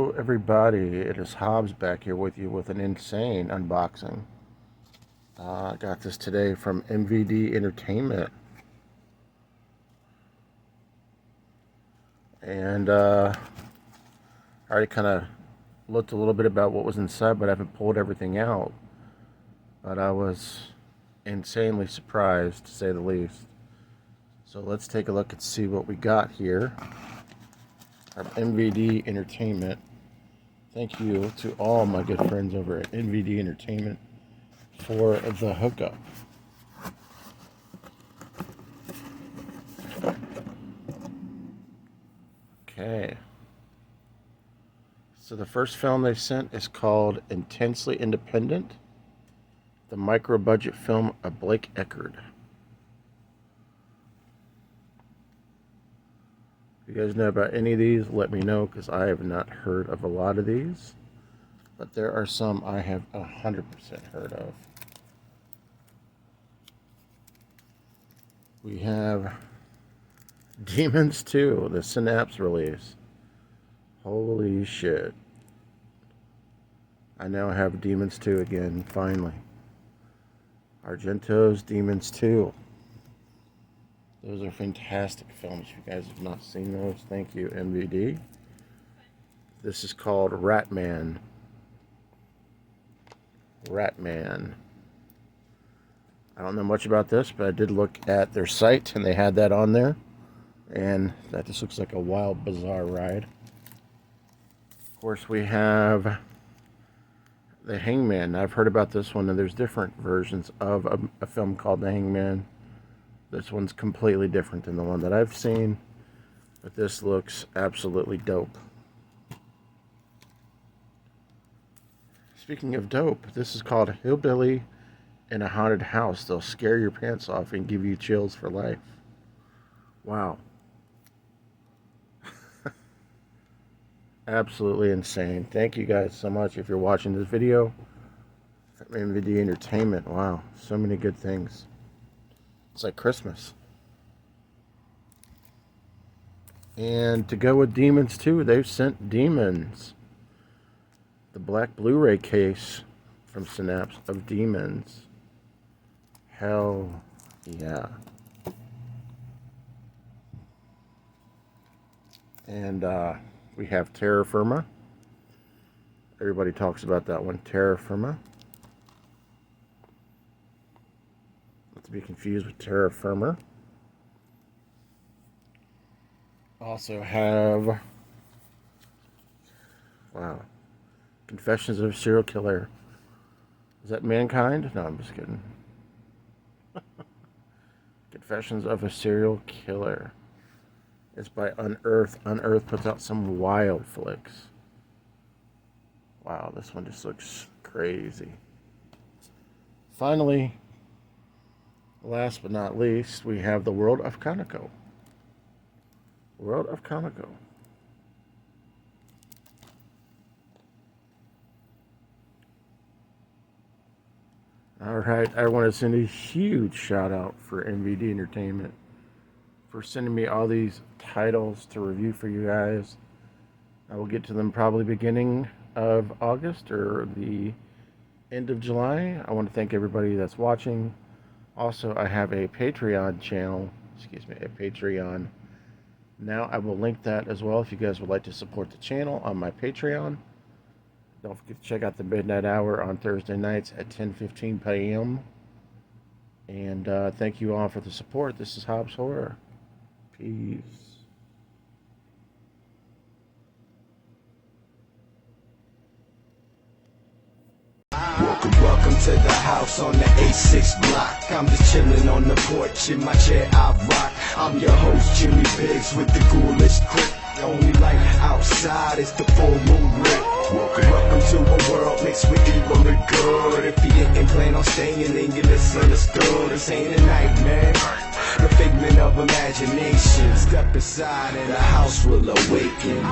Hello everybody, it is Hobbs back here with you with an insane unboxing. I got this today from MVD Entertainment. And I already kind of looked a little bit about what was inside, but I haven't pulled everything out. But I was insanely surprised, to say the least. So let's take a look and see what we got here from MVD Entertainment. Thank you to all my good friends over at MVD Entertainment for the hookup. Okay. So the first film they sent is called Intensely Independent, the micro-budget film of Blake Eckerd. If you guys know about any of these, let me know, because I have not heard of a lot of these. But there are some I have 100% heard of. We have Demons 2, the Synapse release. Holy shit. I now have Demons 2 again, finally. Argento's Demons 2. Those are fantastic films. If you guys have not seen those, thank you, MVD. This is called Ratman. Ratman. I don't know much about this, but I did look at their site, and they had that on there. And that just looks like a wild, bizarre ride. Of course, we have The Hangman. I've heard about this one, and there's different versions of a film called The Hangman. This one's completely different than the one that I've seen, but this looks absolutely dope. Speaking of dope, this is called Hillbilly in a Haunted House. They'll scare your pants off and give you chills for life. Wow. Absolutely insane. Thank you guys so much if you're watching this video. MVD Entertainment. Wow, so many good things. It's like Christmas. And to go with Demons 2, they've sent Demons. The black Blu-ray case from Synapse of Demons. Hell yeah. And we have Terra Firma. Everybody talks about that one, Terra Firma. Not to be confused with Terra Firma. Also have, wow, Confessions of a Serial Killer. Is that Mankind? No, I'm just kidding. Confessions of a Serial Killer. It's by Unearth. Unearth puts out some wild flicks. Wow, this one just looks crazy. Finally, last but not least, we have The World of Kaneko. World of Kaneko. Alright, I want to send a huge shout out for MVD Entertainment for sending me all these titles to review for you guys. I will get to them probably beginning of August or the end of July. I want to thank everybody that's watching. Also, I have a Patreon channel, a Patreon. Now I will link that as well if you guys would like to support the channel on my Patreon. Don't forget to check out the Midnight Hour on Thursday nights at 10:15 p.m. And thank you all for the support. This is Hobbs Horror. Peace. Welcome to the house on the A6 block. I'm just chilling on the porch in my chair I rock. I'm your host Jimmy Biggs with the ghoulish grip. The only light outside is the full moon lit. Welcome to a world mixed with evil and good. If you didn't plan on staying, then you misunderstood. This ain't a nightmare, the figment of imagination. Step aside and the house will awaken.